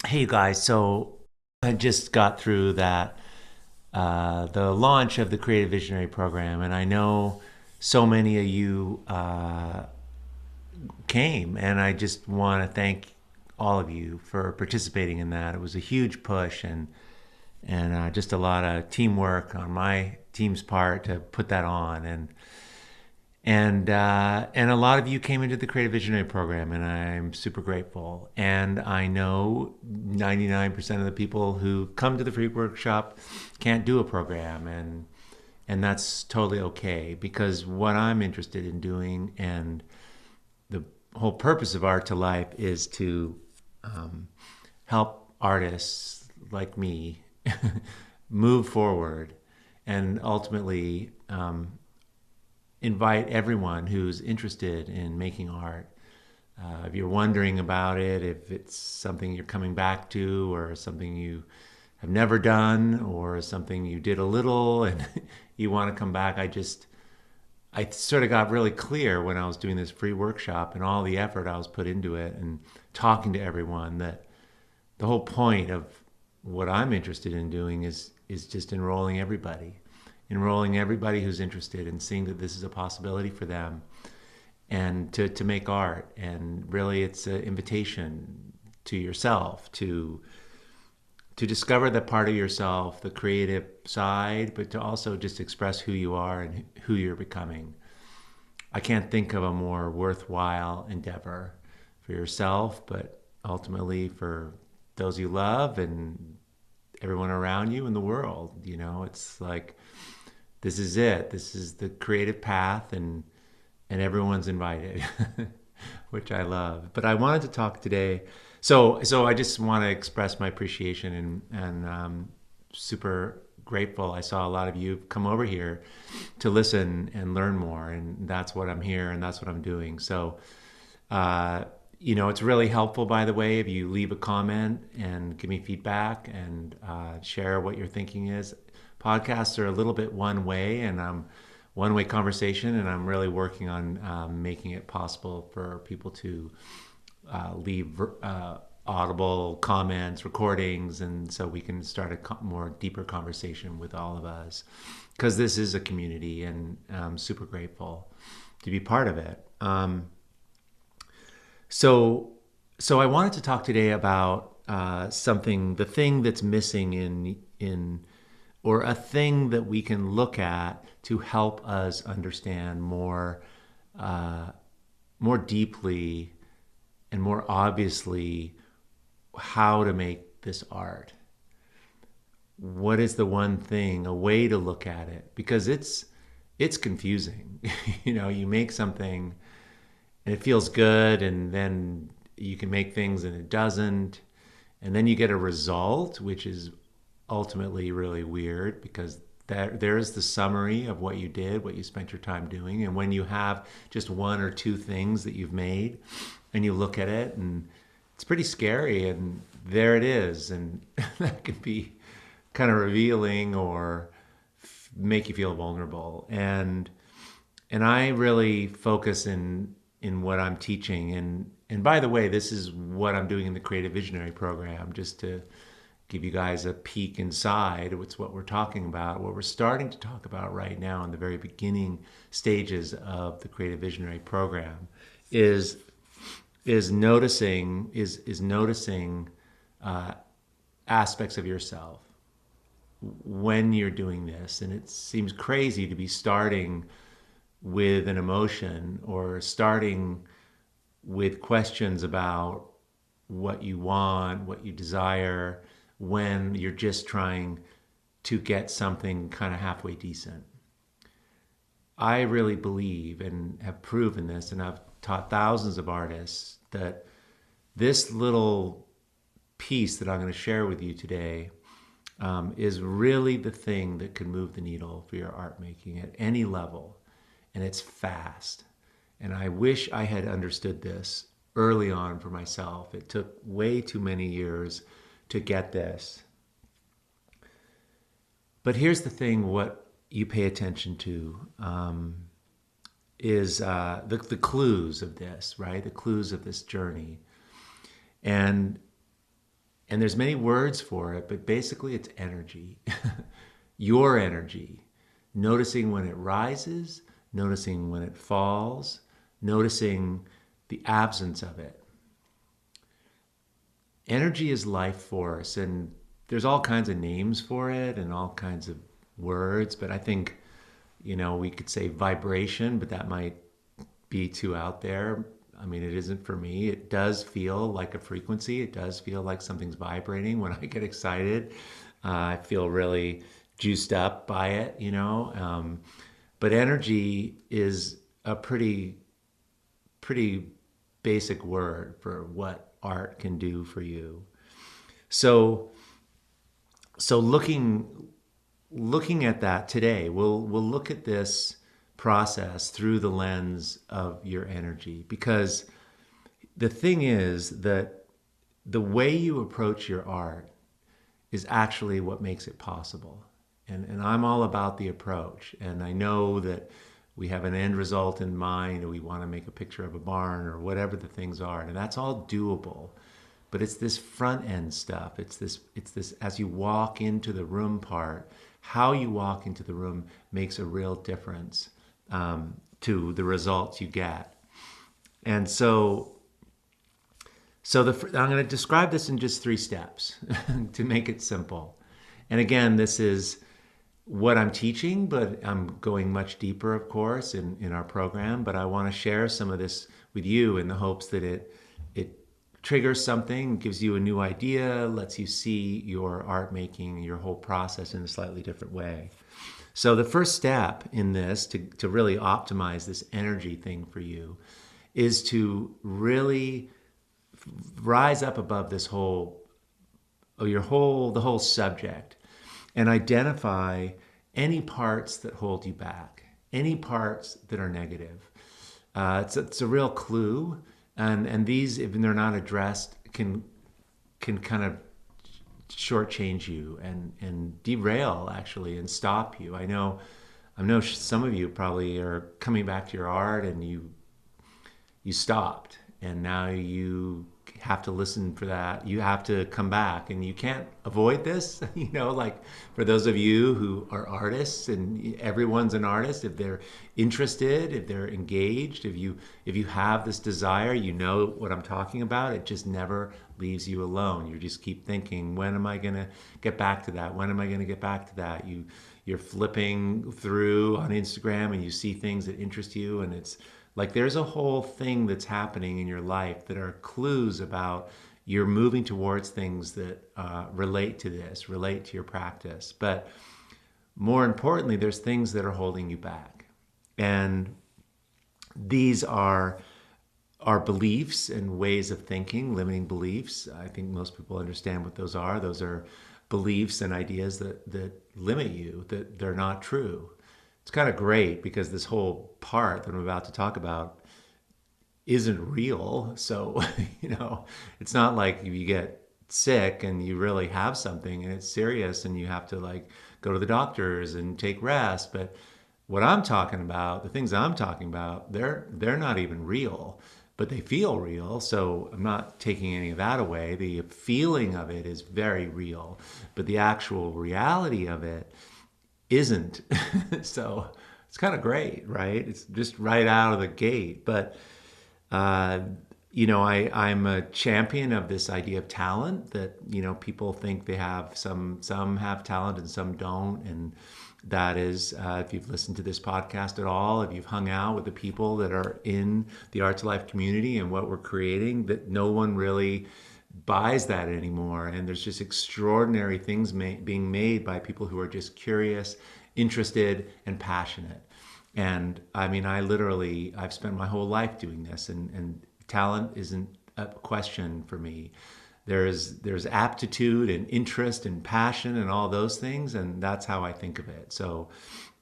Hey, you guys, so I just got through the launch of the Creative Visionary Program, and I know so many of you came, and I just want to thank all of you for participating in that. It was a huge push, and just a lot of teamwork on my team's part to put that on, and a lot of you came into the Creative Visionary Program, and I'm super grateful. And I know 99% of the people who come to the free workshop can't do a program, and that's totally okay, because what I'm interested in doing, and the whole purpose of Art2Life, is to help artists like me move forward and ultimately invite everyone who's interested in making art. If you're wondering about it, if it's something you're coming back to, or something you have never done, or something you did a little and you want to come back, I sort of got really clear when I was doing this free workshop and all the effort I was put into it and talking to everyone, that the whole point of what I'm interested in doing is just enrolling everybody who's interested, and seeing that this is a possibility for them, and to make art. And really, it's an invitation to yourself to discover that part of yourself, the creative side, but to also just express who you are and who you're becoming. I can't think of a more worthwhile endeavor for yourself, but ultimately for those you love and everyone around you in the world. It's like, this is it. This is the creative path, and everyone's invited, which I love. But I wanted to talk today. So I just want to express my appreciation, and super grateful. I saw a lot of you come over here to listen and learn more, and that's what I'm here, and that's what I'm doing. So, it's really helpful, by the way, if you leave a comment and give me feedback, and share what your thinking is. Podcasts are a little bit one way, and one way conversation, and I'm really working on making it possible for people to leave audible comments, recordings, and so we can start a more deeper conversation with all of us, because this is a community, and I'm super grateful to be part of it. So, so I wanted to talk today about the thing that's missing in or a thing that we can look at to help us understand more deeply and more obviously how to make this art. What is the one thing, a way to look at it? Because it's confusing. You make something and it feels good, and then you can make things and it doesn't, and then you get a result which is ultimately really weird, because there's the summary of what you did, what you spent your time doing. And when you have just one or two things that you've made, and you look at it, and it's pretty scary, and there it is, and that can be kind of revealing, or make you feel vulnerable. And I really focus in what I'm teaching. And by the way, this is what I'm doing in the Creative Visionary Program, just to give you guys a peek inside. It's what we're talking about, what we're starting to talk about right now in the very beginning stages of the Creative Visionary Program, is noticing aspects of yourself when you're doing this. And it seems crazy to be starting with an emotion, or starting with questions about what you want, what you desire, when you're just trying to get something kind of halfway decent. I really believe, and have proven this, and I've taught thousands of artists, that this little piece that I'm going to share with you today is really the thing that can move the needle for your art making at any level. And it's fast. And I wish I had understood this early on for myself. It took way too many years to get this. But here's the thing: what you pay attention to is the clues of this, right? The clues of this journey. And And there's many words for it, but basically it's energy. Your energy. Noticing when it rises, noticing when it falls, noticing the absence of it. Energy is life force, and there's all kinds of names for it and all kinds of words, but I think, we could say vibration, but that might be too out there. I mean, it isn't for me. It does feel like a frequency. It does feel like something's vibrating when I get excited. I feel really juiced up by it. But energy is a pretty basic word for what art can do for you. So looking at that today, we'll look at this process through the lens of your energy, because the thing is that the way you approach your art is actually what makes it possible. And I'm all about the approach. And I know that we have an end result in mind, or we want to make a picture of a barn or whatever the things are. And that's all doable. But it's this front end stuff. It's this as you walk into the room part, how you walk into the room makes a real difference to the results you get. And so I'm going to describe this in just 3 steps to make it simple. And again, this is what I'm teaching, but I'm going much deeper, of course, in our program. But I want to share some of this with you in the hopes that it triggers something, gives you a new idea, lets you see your art making, your whole process in a slightly different way. So the first step in this to really optimize this energy thing for you is to really rise up above this the whole subject, and identify any parts that hold you back, any parts that are negative. It's a real clue, and these, if they're not addressed, can kind of shortchange you and derail, actually, and stop you. I know some of you probably are coming back to your art and you stopped, and now you have to listen for that. You have to come back, and you can't avoid this. Like for those of you who are artists, and everyone's an artist, if they're interested, if they're engaged, if you have this desire, what I'm talking about. It just never leaves you alone. You just keep thinking, when am I going to get back to that? When am I going to get back to that? You're flipping through on Instagram and you see things that interest you, and it's like there's a whole thing that's happening in your life that are clues about you're moving towards things that relate to your practice. But more importantly, there's things that are holding you back. And these are our beliefs and ways of thinking, limiting beliefs. I think most people understand what those are. Those are beliefs and ideas that limit you, that they're not true. It's kind of great because this whole part that I'm about to talk about isn't real. So, it's not like you get sick and you really have something and it's serious and you have to go to the doctors and take rest. But what I'm talking about, the things I'm talking about, they're not even real, but they feel real. So I'm not taking any of that away. The feeling of it is very real, but the actual reality of it isn't. So it's kind of great, right? It's just right out of the gate. But I'm a champion of this idea of talent, that people think they have some have talent and some don't. And that is, if you've listened to this podcast at all, if you've hung out with the people that are in the Art2Life community and what we're creating, that no one really buys that anymore. And there's just extraordinary things being made by people who are just curious, interested, and passionate. And I mean, I've spent my whole life doing this, and talent isn't a question for me. There's aptitude and interest and passion and all those things, and that's how I think of it. So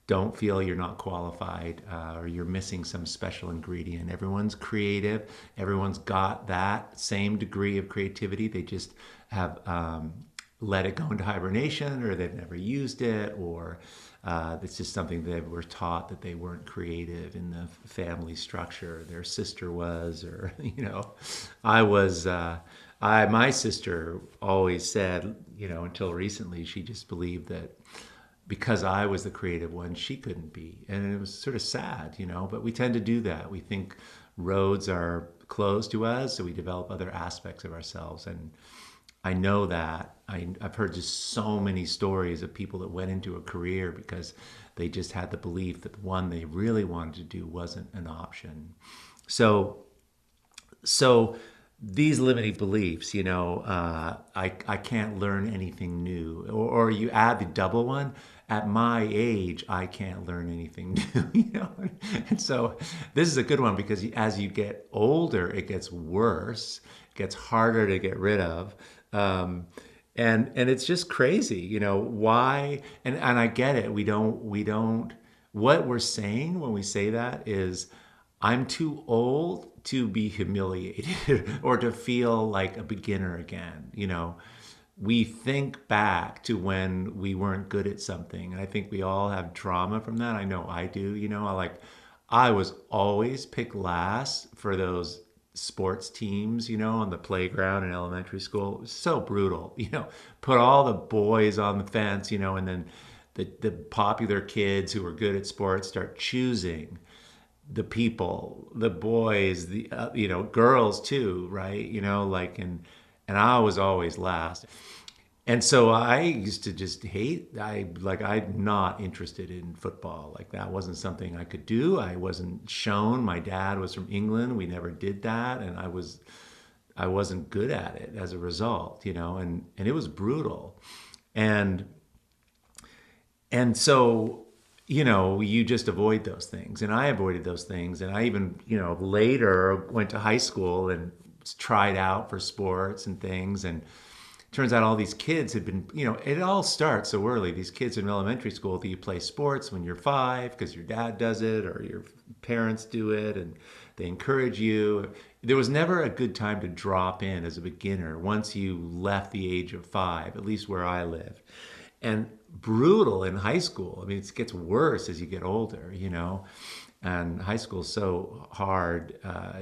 don't feel you're not qualified or you're missing some special ingredient. Everyone's creative. Everyone's got that same degree of creativity. They just have let it go into hibernation, or they've never used it, or it's just something they were taught that they weren't creative in the family structure. Their sister was, or I was My sister always said, until recently, she just believed that because I was the creative one, she couldn't be. And it was sort of sad, but we tend to do that. We think roads are closed to us, so we develop other aspects of ourselves. And I know that. I've heard just so many stories of people that went into a career because they just had the belief that the one they really wanted to do wasn't an option. So so these limiting beliefs, I can't learn anything new. Or you add the double one, at my age, I can't learn anything new, And so this is a good one because as you get older, it gets worse, it gets harder to get rid of. Um, and it's just crazy, why, and I get it. We don't, what we're saying when we say that is, I'm too old to be humiliated or to feel like a beginner again. We think back to when we weren't good at something. And I think we all have trauma from that. I know I do. I was always picked last for those sports teams, on the playground in elementary school. It was so brutal, put all the boys on the fence, and then the popular kids who were good at sports start choosing the people, the boys, the girls too, right? And I was always last. And so I used to just hate. I'm not interested in football. Like that wasn't something I could do. I wasn't shown. My dad was from England. We never did that, and I wasn't good at it as a result. And it was brutal. And so, you just avoid those things. And I avoided those things. And I even, later went to high school and tried out for sports and things. And it turns out all these kids had been, it all starts so early. These kids in elementary school, that you play sports when you're 5 because your dad does it or your parents do it and they encourage you. There was never a good time to drop in as a beginner once you left the age of 5, at least where I lived. And brutal in high school. I mean, it gets worse as you get older, and high school's so hard.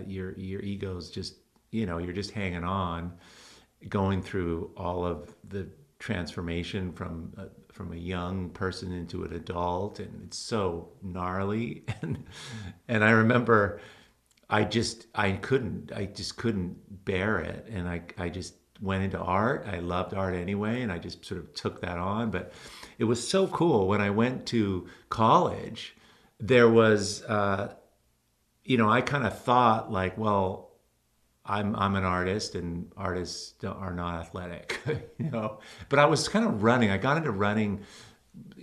Your ego's just, you're just hanging on, going through all of the transformation from a young person into an adult, and it's so gnarly. And I remember I just couldn't bear it, and I just went into art. I loved art anyway, and I just sort of took that on. But it was so cool when I went to college. There was, I kind of thought like, well, I'm an artist, and artists are not athletic, But I was kind of running. I got into running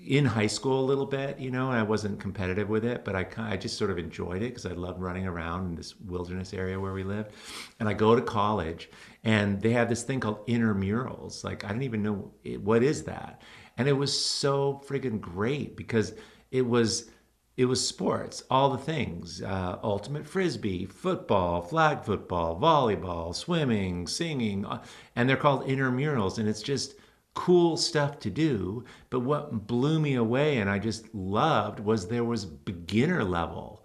in high school a little bit, and I wasn't competitive with it, but I just sort of enjoyed it because I loved running around in this wilderness area where we lived. And I go to college, and they have this thing called intramurals. Like, I don't even know what is that. And it was so friggin' great because it was it was sports, all the things, ultimate frisbee, football, flag football, volleyball, swimming, singing, and they're called intramurals, and it's just cool stuff to do. But what blew me away and I just loved was there was beginner level.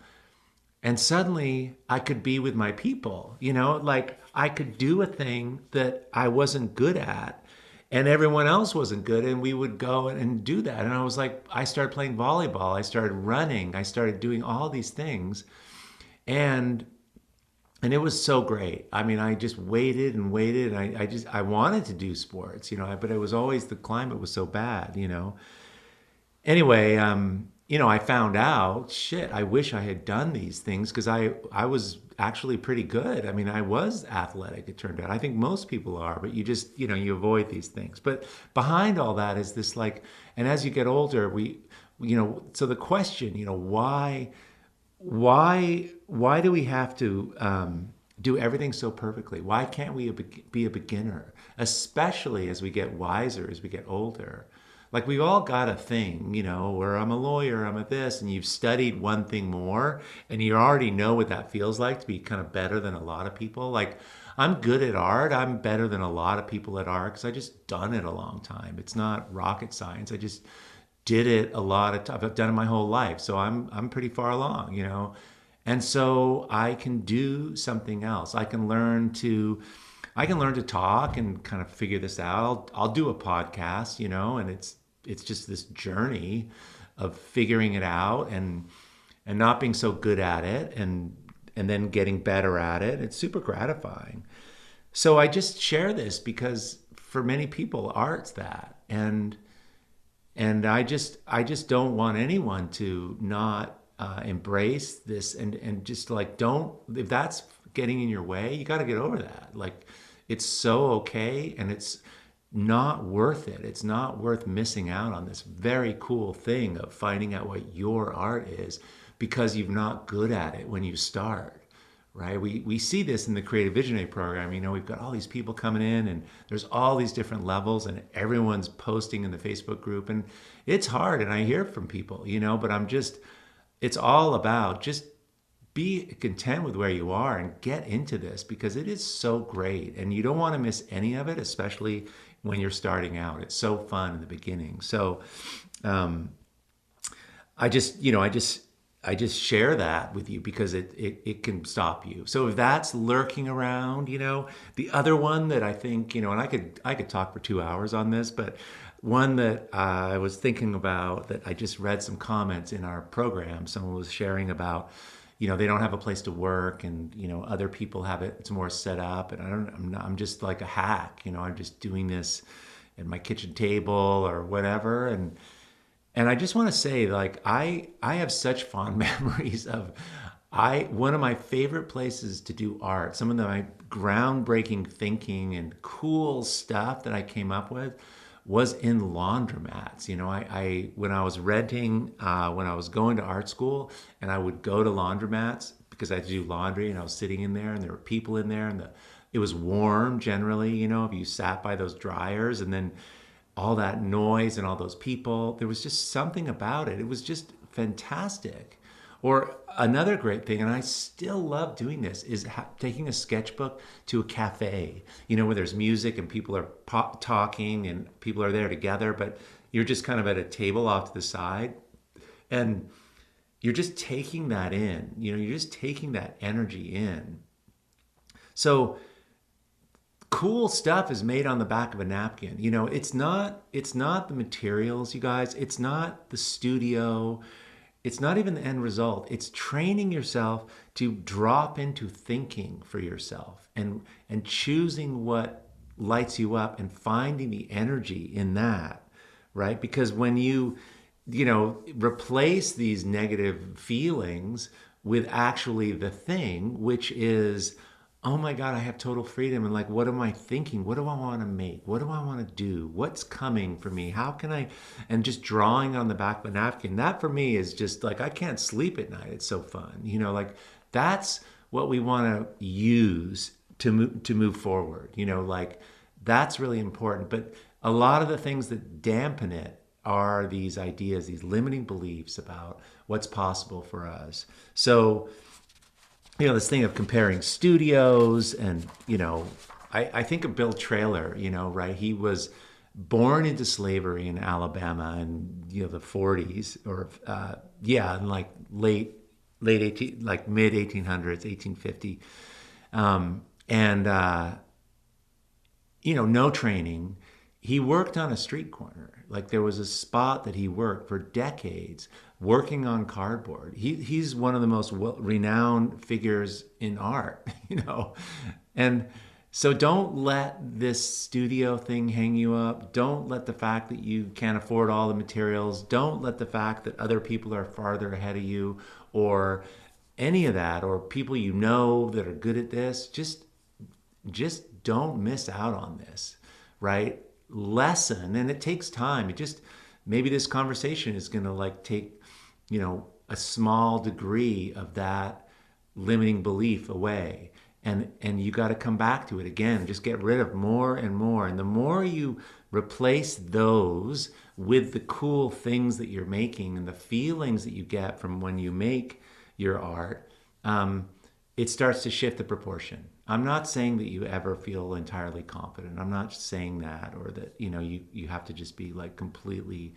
And suddenly I could be with my people, like I could do a thing that I wasn't good at and everyone else wasn't good. And we would go and do that. And I was like, I started playing volleyball. I started running. I started doing all these things. And and it was so great. I mean, I just waited and waited. And I wanted to do sports, but it was always the climate was so bad. Anyway, I found out, shit, I wish I had done these things because I was actually pretty good. I mean, I was athletic, it turned out. I think most people are, but you just, you avoid these things. But behind all that is this like, and as you get older, so the question, why do we have to do everything so perfectly? Why can't we be a beginner, especially as we get wiser, as we get older? Like we've all got a thing, where I'm a lawyer, I'm a this, and you've studied one thing more, and you already know what that feels like to be kind of better than a lot of people. Like I'm good at art, I'm better than a lot of people at art because I just done it a long time. It's not rocket science. I just did it a lot of time. I've done it my whole life, so I'm pretty far along. And so I can do something else. I can learn to I can learn to talk and kind of figure this out. I'll do a podcast, and it's just this journey of figuring it out and not being so good at it and then getting better at it. It's super gratifying. So I just share this because for many people, art's that. And I just don't want anyone to not embrace this and just like, don't, if that's getting in your way, you got to get over that. Like, it's so okay, and it's not worth it. It's not worth missing out on this very cool thing of finding out what your art is because you're not good at it when you start, right? We see this in the Creative Visionary program. We've got all these people coming in, and there's all these different levels, and everyone's posting in the Facebook group, and it's hard, and I hear from people, but it's all about just be content with where you are and get into this because it is so great, and you don't want to miss any of it, especially when you're starting out. It's so fun in the beginning. So I just share that with you because it can stop you. So if that's lurking around, the other one that I think, and I could talk for 2 hours on this, but one that I was thinking about that I just read some comments in our program. Someone was sharing about, they don't have a place to work, and other people have it. It's more set up, and I'm just like a hack. I'm just doing this at my kitchen table or whatever, and I just want to say, like, I have such fond memories of one of my favorite places to do art. Some of my groundbreaking thinking and cool stuff that I came up with was in laundromats. I when I was renting, when I was going to art school, and I would go to laundromats because I had to do laundry, and I was sitting in there, and there were people in there, and it was warm generally. If you sat by those dryers, and then all that noise and all those people, there was just something about it. It was just fantastic. Or another great thing, and I still love doing this, is taking a sketchbook to a cafe, where there's music and people are talking and people are there together, but you're just kind of at a table off to the side, and you're just taking that in, you're just taking that energy in. So cool stuff is made on the back of a napkin. It's not the materials, you guys. It's not the studio. It's not even the end result. It's training yourself to drop into thinking for yourself and choosing what lights you up and finding the energy in that, right? Because when you replace these negative feelings with actually the thing, which is, oh my God, I have total freedom. And like, what am I thinking? What do I want to make? What do I want to do? What's coming for me? How can I, and just drawing on the back of a napkin, that for me is just like, I can't sleep at night. It's so fun. Like that's what we want to use to move forward. Like that's really important. But a lot of the things that dampen it are these ideas, these limiting beliefs about what's possible for us. So, this thing of comparing studios and, I think of Bill Traylor, right? He was born into slavery in Alabama in, the 40s or, in like late 18, like mid 1800s, 1850. No training. He worked on a street corner. Like there was a spot that he worked for decades working on cardboard. He's one of the most renowned figures in art, And so don't let this studio thing hang you up. Don't let the fact that you can't afford all the materials. Don't let the fact that other people are farther ahead of you or any of that, or people that are good at this. Just don't miss out on this, right? Lesson, and it takes time. Maybe this conversation is going to take, a small degree of that limiting belief away, and you got to come back to it again. Just get rid of more and more, and the more you replace those with the cool things that you're making and the feelings that you get from when you make your art, it starts to shift the proportion. I'm not saying that you ever feel entirely confident. I'm not saying that, or that you have to just be like completely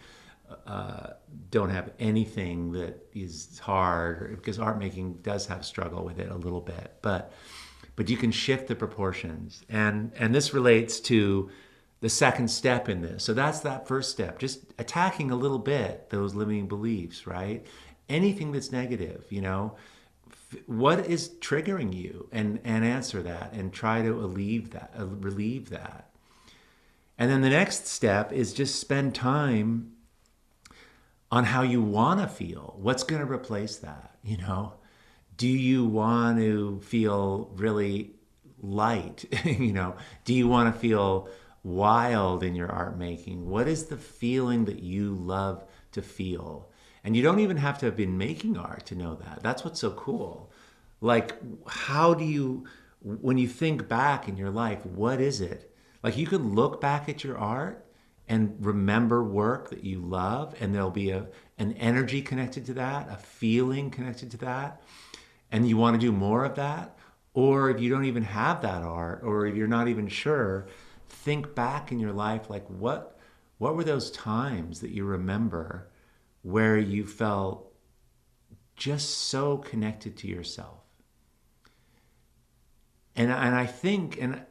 don't have anything that is hard, because art making does have struggle with it a little bit. But but you can shift the proportions. And this relates to the second step in this. So that's that first step, just attacking a little bit those limiting beliefs, right? Anything that's negative, what is triggering you, and answer that and try to relieve that. And then the next step is just spend time on how you want to feel. What's going to replace that? Do you want to feel really light? Do you want to feel wild in your art making? What is the feeling that you love to feel? And you don't even have to have been making art to know that. That's what's so cool. Like, how do you, when you think back in your life, what is it? Like, you could look back at your art and remember work that you love, and there'll be an energy connected to that, a feeling connected to that, and you want to do more of that. Or if you don't even have that art, or if you're not even sure, think back in your life, like what were those times that you remember where you felt just so connected to yourself? And I think, and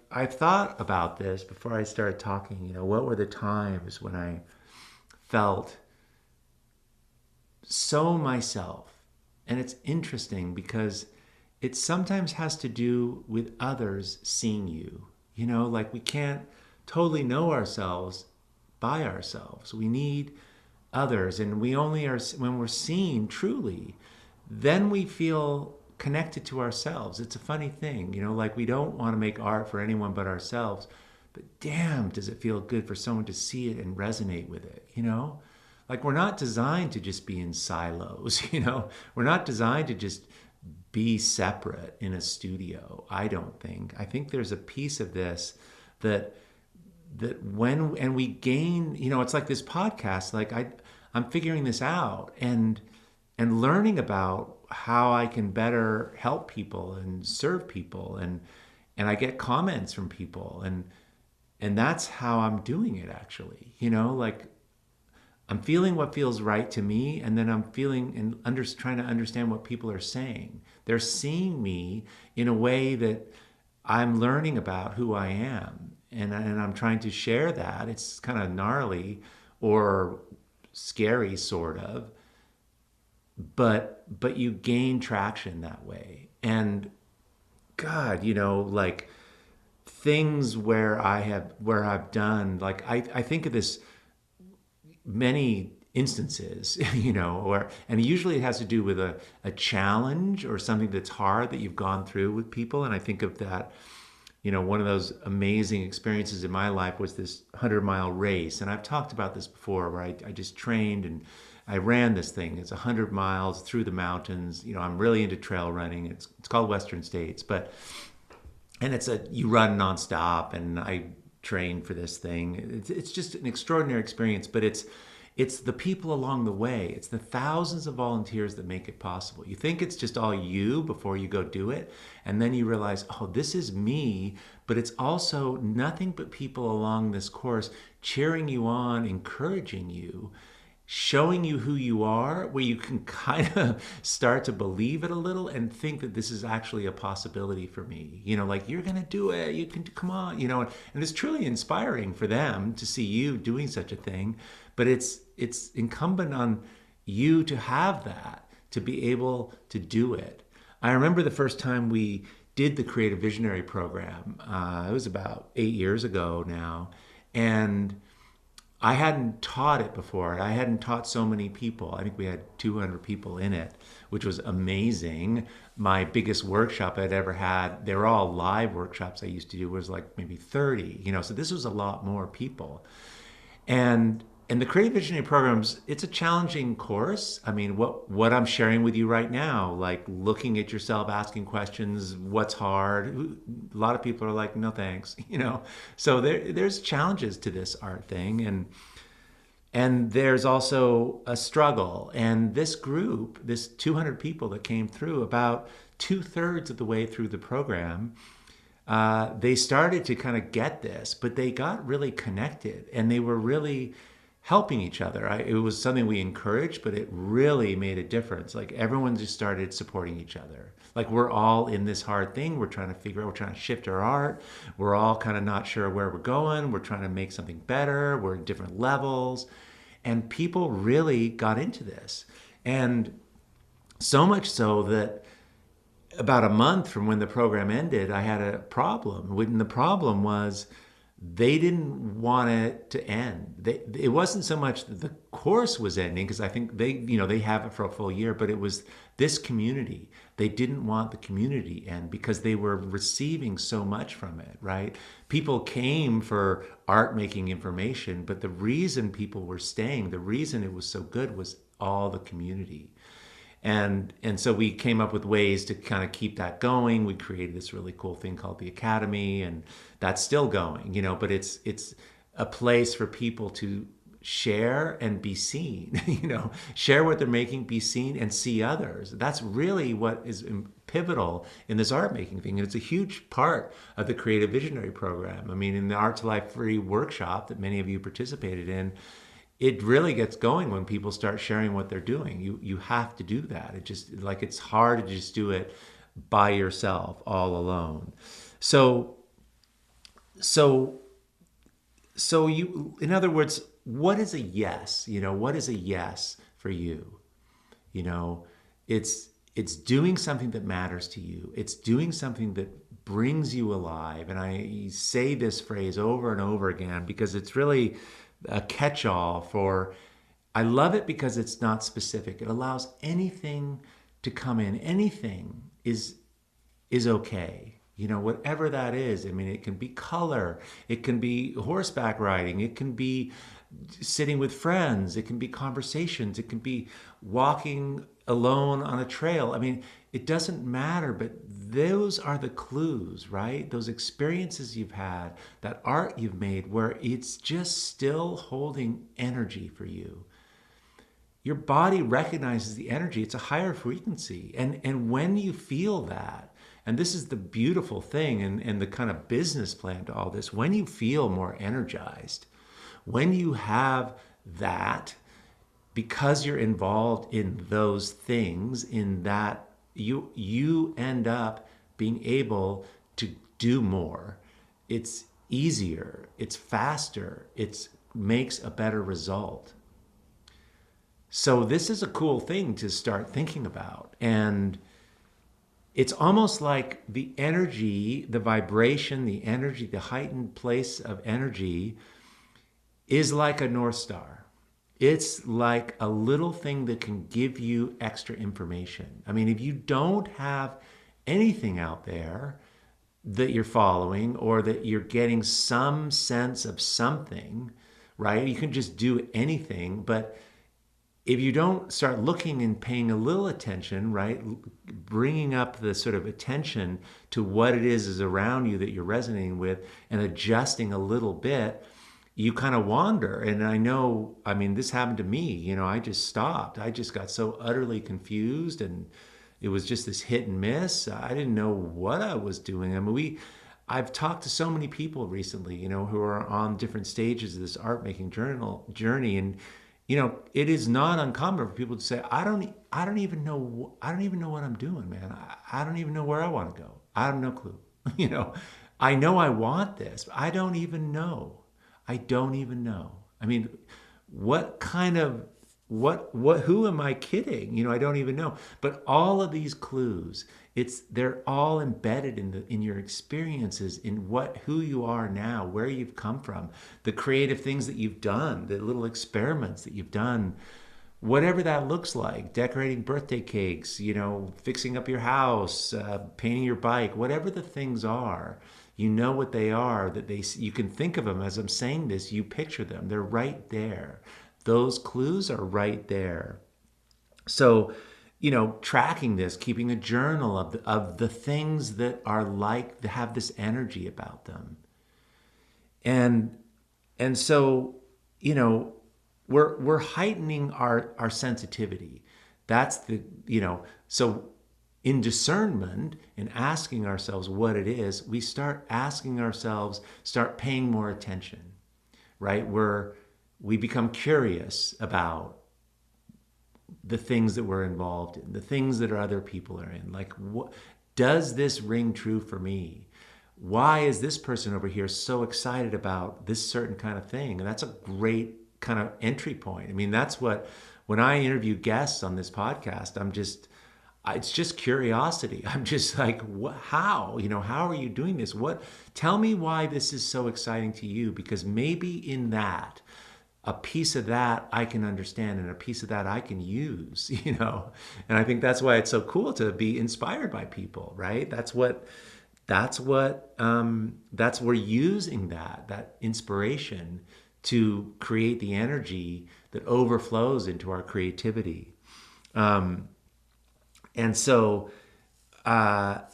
I've thought about this before I started talking. What were the times when I felt so myself? And it's interesting because it sometimes has to do with others seeing you. Like, we can't totally know ourselves by ourselves. We need others, and we only are, when we're seen truly, then we feel connected to ourselves. It's a funny thing, like, we don't want to make art for anyone but ourselves, but damn, does it feel good for someone to see it and resonate with it, Like, we're not designed to just be in silos, We're not designed to just be separate in a studio, I don't think. I think there's a piece of this that when, and we gain, it's like this podcast, like I'm figuring this out and learning about how I can better help people and serve people, and I get comments from people, and that's how I'm doing it, actually. Like, I'm feeling what feels right to me, and then I'm feeling and trying to understand what people are saying. They're seeing me in a way that I'm learning about who I am, and I'm trying to share that. It's kind of gnarly or scary, sort of, but you gain traction that way. And God, like, things where I've done, like, I think of this many instances, and usually it has to do with a challenge or something that's hard that you've gone through with people. And I think of that, one of those amazing experiences in my life was this 100-mile race. And I've talked about this before, where I just trained and I ran this thing. It's 100 miles through the mountains. I'm really into trail running. It's called Western States, and you run nonstop, and I trained for this thing. It's just an extraordinary experience, but it's the people along the way. It's the thousands of volunteers that make it possible. You think it's just all you before you go do it, and then you realize, oh, this is me, but it's also nothing but people along this course cheering you on, encouraging you, showing you who you are, where you can kind of start to believe it a little and think that this is actually a possibility for me. Like, you're going to do it. You can, come on, and it's truly inspiring for them to see you doing such a thing. But it's incumbent on you to have that, to be able to do it. I remember the first time we did the Creative Visionary program. It was about 8 years ago now. And I hadn't taught it before. I hadn't taught so many people. I think we had 200 people in it, which was amazing. My biggest workshop I'd ever had, they were all live workshops I used to do, was like maybe 30, so this was a lot more people. And the Creative Visionary programs, it's a challenging course. I mean, what I'm sharing with you right now, like looking at yourself, asking questions, what's hard? A lot of people are like, no thanks, So there's challenges to this art thing, and there's also a struggle. And this group, this 200 people that came through, about 2/3 of the way through the program, they started to kind of get this, but they got really connected, and they were really helping each other. It was something we encouraged, but it really made a difference. Like everyone just started supporting each other. Like we're all in this hard thing. We're trying to figure out, we're trying to shift our art. We're all kind of not sure where we're going. We're trying to make something better. We're at different levels. And people really got into this. And so much so that about a month from when the program ended, I had a problem. When the problem was they didn't want it to end. It wasn't so much that the course was ending, because I think they have it for a full year, but it was this community. They didn't want the community to end because they were receiving so much from it, right? People came for art making information, but the reason people were staying, the reason it was so good was all the community. And so we came up with ways to kind of keep that going. We created this really cool thing called the Academy, and that's still going, but it's a place for people to share and be seen, share what they're making, be seen, and see others. That's really what is pivotal in this art making thing. And it's a huge part of the Creative Visionary program. I mean, in the Art2Life free workshop that many of you participated in, it really gets going when people start sharing what they're doing. You have to do that. It just, like, it's hard to just do it by yourself, all alone. So you, in other words, what is a yes? What is a yes for you? It's doing something that matters to you. It's doing something that brings you alive. And I say this phrase over and over again because it's really a catch-all for, I love it because it's not specific. It allows anything to come in. Anything is okay. Whatever that is. I mean, it can be color. It can be horseback riding. It can be sitting with friends. It can be conversations. It can be walking alone on a trail. I mean, it doesn't matter, but those are the clues, right? Those experiences you've had, that art you've made, where it's just still holding energy for you. Your body recognizes the energy. It's a higher frequency. And when you feel that, and this is the beautiful thing and the kind of business plan to all this, when you feel more energized, when you have that, because you're involved in those things, in that, you end up being able to do more. It's easier, it's faster, it makes a better result. So this is a cool thing to start thinking about. And it's almost like the energy, the vibration, the energy, the heightened place of energy is like a North Star. It's like a little thing that can give you extra information. I mean, if you don't have anything out there that you're following, or that you're getting some sense of something, right? You can just do anything, but if you don't start looking and paying a little attention, right? Bringing up the sort of attention to what it is around you that you're resonating with, and adjusting a little bit, you kind of wander. And I mean, this happened to me. I just stopped. I just got so utterly confused, and it was just this hit and miss. I didn't know what I was doing. I mean, I've talked to so many people recently, who are on different stages of this art making journey. And, it is not uncommon for people to say, I don't even know what I'm doing, man. I don't even know where I want to go. I have no clue. I know I want this, but I don't even know. I don't even know. I mean, who am I kidding? I don't even know. But all of these clues, they're all embedded in your experiences, in who you are now, where you've come from, the creative things that you've done, the little experiments that you've done, whatever that looks like, decorating birthday cakes, fixing up your house, painting your bike, whatever the things are. What they are, you can think of them as I'm saying this, you picture them, they're right there. Those clues are right there. So, tracking this, keeping a journal of the things that are like, that have this energy about them. And so, we're heightening our sensitivity. That's so in discernment, in asking ourselves what it is, we start paying more attention, right? we become curious about the things that we're involved in, the things that other people are in. Like, what does this ring true for me? Why is this person over here so excited about this certain kind of thing? And that's a great kind of entry point. I mean, that's what, when I interview guests on this podcast, it's just curiosity. I'm just like, how, how are you doing this? Tell me why this is so exciting to you, because maybe in that, a piece of that I can understand and a piece of that I can use, And I think that's why it's so cool to be inspired by people, right? That's we're using that inspiration to create the energy that overflows into our creativity. And so that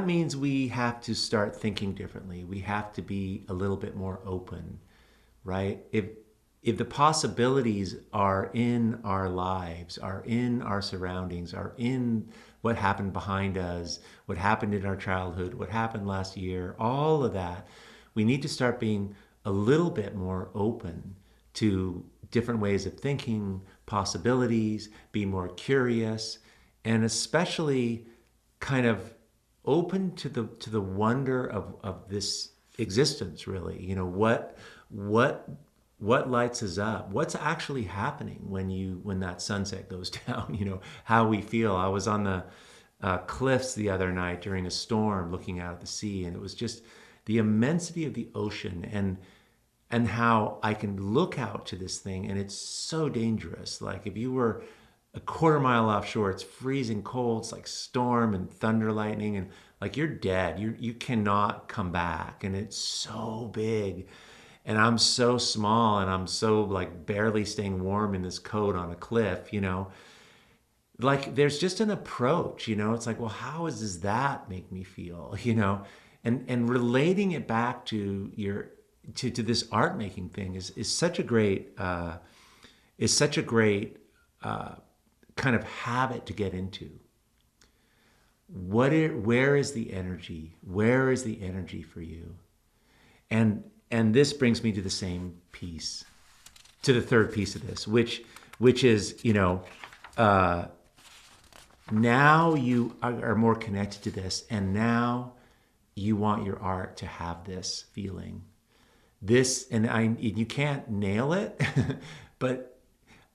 means we have to start thinking differently. We have to be a little bit more open, right? If the possibilities are in our lives, are in our surroundings, are in what happened behind us, what happened in our childhood, what happened last year, all of that, we need to start being a little bit more open to different ways of thinking, possibilities, be more curious, and especially kind of open to the wonder of this existence, really. What lights us up? What's actually happening when that sunset goes down? How we feel. I was on the cliffs the other night during a storm, looking out at the sea, and it was just the immensity of the ocean and how I can look out to this thing, and it's so dangerous. Like, if you were a quarter mile offshore, it's freezing cold, it's like storm and thunder lightning, and like, you're dead. You cannot come back, and it's so big. And I'm so small, and I'm so like barely staying warm in this coat on a cliff, Like, there's just an approach, It's like, well, how does that make me feel, And relating it back to to this art making thing is such a great kind of habit to get into. Where is the energy? Where is the energy for you? And this brings me to the same piece, to the third piece of this, which is, now you are more connected to this, and now you want your art to have this feeling. You can't nail it, but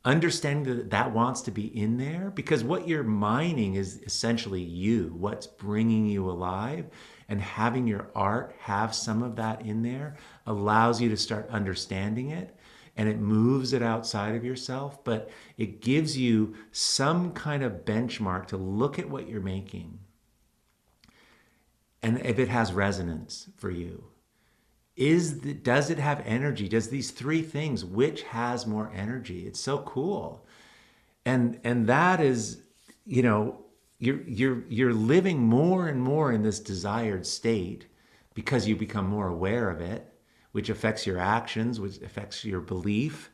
understanding that wants to be in there, because what you're mining is essentially what's bringing you alive, and having your art have some of that in there allows you to start understanding it, and it moves it outside of yourself, but it gives you some kind of benchmark to look at what you're making. And if it has resonance for you, does it have energy? Does these three things, which has more energy? It's so cool. And that is, you're living more and more in this desired state because you become more aware of it, which affects your actions, which affects your belief.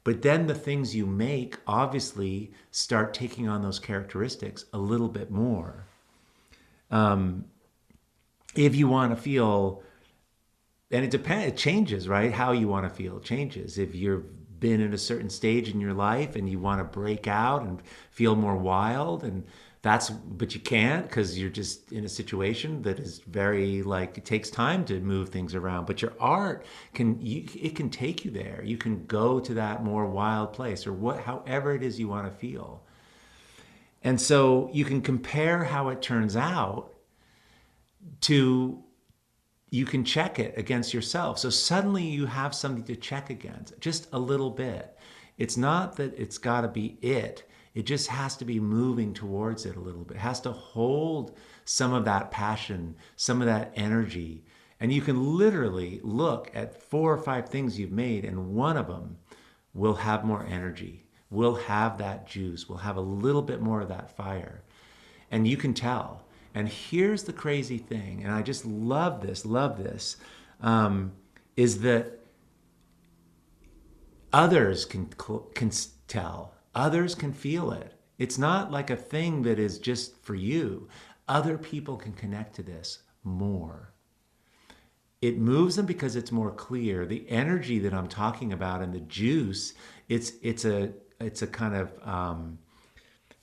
But then the things you make obviously start taking on those characteristics a little bit more. If you want to feel, and it changes, right? How you want to feel changes. If you've been in a certain stage in your life and you want to break out and feel more wild, but you can't, because you're just in a situation that is very, it takes time to move things around. But your art it can take you there. You can go to that more wild place, or however it is you want to feel. And so you can compare how it turns out you can check it against yourself. So suddenly you have something to check against, just a little bit. It's not that it's got to be it. It just has to be moving towards it a little bit. It has to hold some of that passion, some of that energy. And you can literally look at 4 or 5 things you've made, and one of them will have more energy, will have that juice, will have a little bit more of that fire. And you can tell. And here's the crazy thing, and I just love this, is that others can tell. Others can feel it. It's not like a thing that is just for you. Other people can connect to this more. it moves them because it's more clear. The energy that I'm talking about and the juice, it's a kind of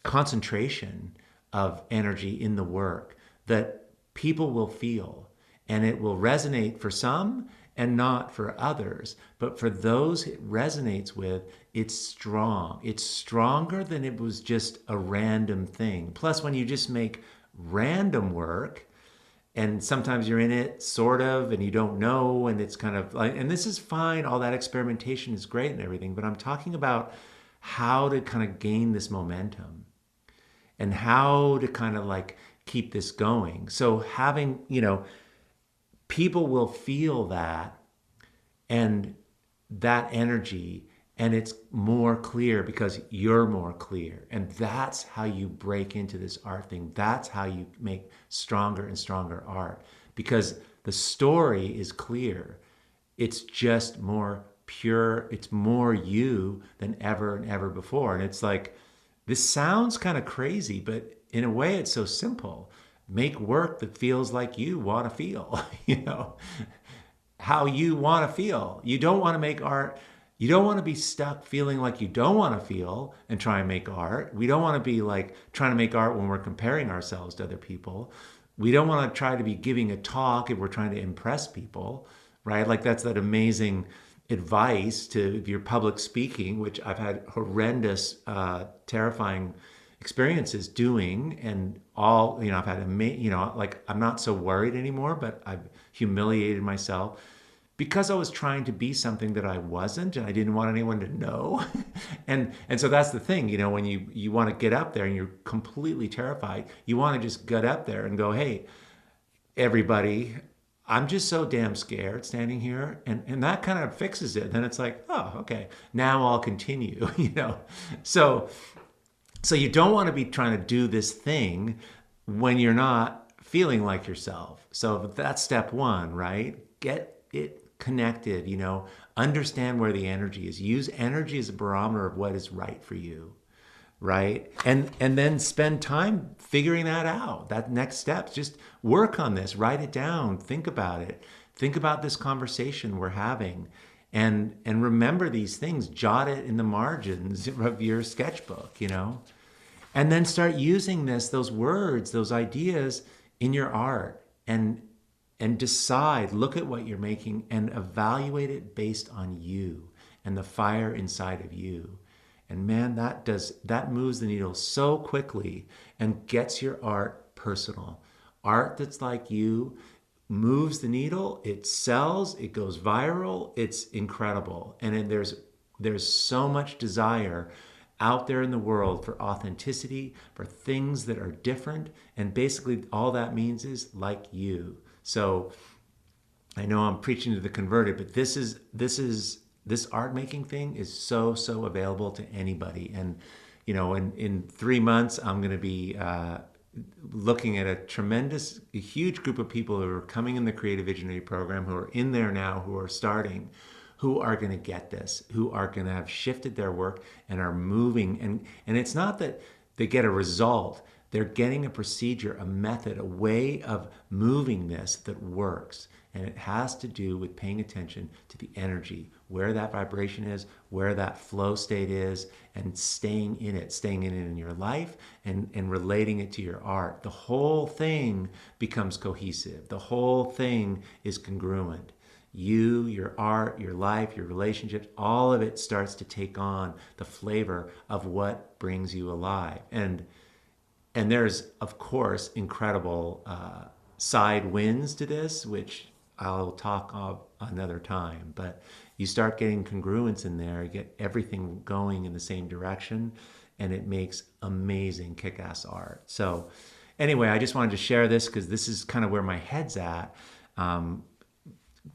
concentration of energy in the work that people will feel, and it will resonate for some and not for others. But for those it resonates with, it's strong. It's stronger than it was just a random thing. Plus, when you just make random work, and sometimes you're in it sort of and you don't know, and it's kind of like, and this is fine, all that experimentation is great and everything, but I'm talking about how to kind of gain this momentum and how to kind of like keep this going. So having, people will feel that, and that energy, and it's more clear because you're more clear. And that's how you break into this art thing. That's how you make stronger and stronger art, because the story is clear. It's just more pure. It's more you than ever and ever before. And it's like, this sounds kind of crazy, but in a way it's so simple. Make work that feels like you want to feel, how you want to feel. You don't want to make art. You don't want to be stuck feeling like you don't want to feel and try and make art. We don't want to be like trying to make art when we're comparing ourselves to other people. We don't want to try to be giving a talk if we're trying to impress people, right? Like that's that amazing advice to your public speaking, which I've had horrendous, terrifying experiences doing, and all, I've had, like I'm not so worried anymore, but I've humiliated myself because I was trying to be something that I wasn't, and I didn't want anyone to know. and so that's the thing, when you want to get up there and you're completely terrified, you want to just get up there and go, hey, everybody, I'm just so damn scared standing here. And that kind of fixes it. Then it's like, oh, okay, now I'll continue, So you don't want to be trying to do this thing when you're not feeling like yourself. So that's step one, right? Get it connected, understand where the energy is. Use energy as a barometer of what is right for you, right? And then spend time figuring that out. That next step, just work on this, write it down, think about it. Think about this conversation we're having, and remember these things, jot it in the margins of your sketchbook, and then start using those words, those ideas in your art, and decide, look at what you're making and evaluate it based on you and the fire inside of you. And man, that moves the needle so quickly and gets your art personal. Art that's like you moves the needle, it sells, it goes viral, it's incredible. And there's so much desire out there in the world for authenticity, for things that are different, and basically all that means is like you. So I know I'm preaching to the converted, but this art making thing is so available to anybody. And in 3 months I'm going to be looking at a huge group of people who are coming in the Creative Visionary program, who are in there now, who are starting, who are going to get this, who are going to have shifted their work and are moving. And it's not that they get a result. They're getting a procedure, a method, a way of moving this that works. And it has to do with paying attention to the energy, where that vibration is, where that flow state is, and staying in it in your life, and relating it to your art. The whole thing becomes cohesive. The whole thing is congruent. You, your art, your life, your relationships, all of it starts to take on the flavor of what brings you alive. And there's, of course, incredible side wins to this, which I'll talk of another time. But you start getting congruence in there, you get everything going in the same direction, and it makes amazing kick-ass art. So anyway, I just wanted to share this because this is kind of where my head's at.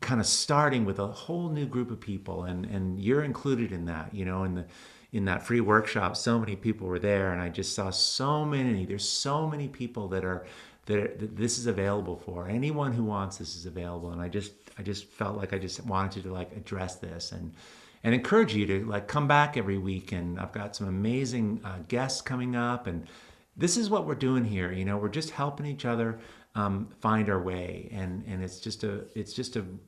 Kind of starting with a whole new group of people, and you're included in that, in that free workshop. So many people were there, and I just saw there's so many people that this is available for. Anyone who wants this is available. And I just felt like I just wanted to like address this and encourage you to like come back every week. And I've got some amazing guests coming up, and this is what we're doing here. We're just helping each other find our way, and it's just a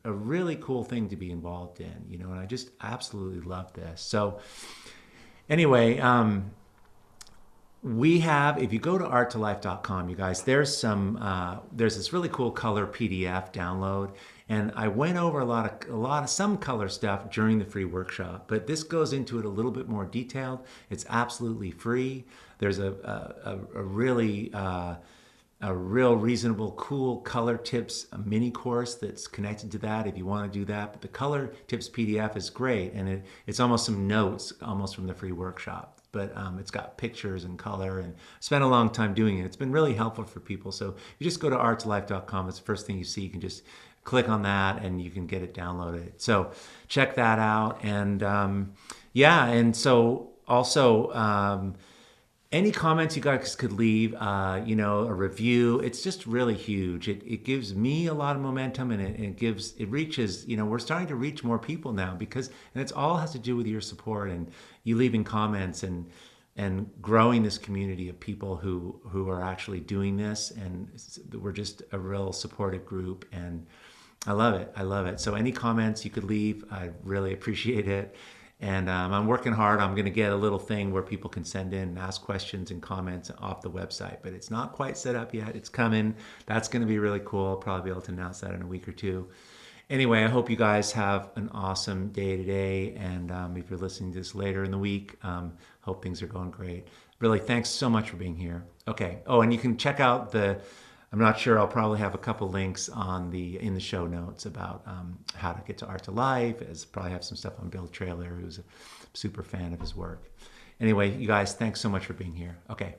really cool thing to be involved in, you know. And I just absolutely love this. So anyway, we have, if you go to art2life.com, you guys, there's this really cool color PDF download, and I went over some color stuff during the free workshop, but this goes into it a little bit more detailed. It's absolutely free. There's a really a real reasonable, cool color tips mini course that's connected to that if you want to do that. But the color tips PDF is great, and it's almost some notes almost from the free workshop. But it's got pictures and color, and I spent a long time doing it. It's been really helpful for people. So you just go to art2life.com. It's the first thing you see. You can just click on that and you can get it downloaded. So check that out. And yeah, and so also any comments you guys could leave, you know, a review, it's just really huge. It gives me a lot of momentum, and it reaches, you know, we're starting to reach more people now, because, and it's all has to do with your support and you leaving comments and growing this community of people who are actually doing this. And we're just a real supportive group, and I love it. I love it. So any comments you could leave, I really appreciate it. And I'm working hard. I'm going to get a little thing where people can send in and ask questions and comments off the website, but it's not quite set up yet. It's coming. That's going to be really cool. I'll probably be able to announce that in a week or two. Anyway, I hope you guys have an awesome day today. And if you're listening to this later in the week, hope things are going great. Really, thanks so much for being here. Okay. Oh, and you can check out I'm not sure, I'll probably have a couple links in the show notes about how to get to Art2Life. As probably have some stuff on Bill Traylor, who's a super fan of his work. Anyway, you guys, thanks so much for being here. Okay,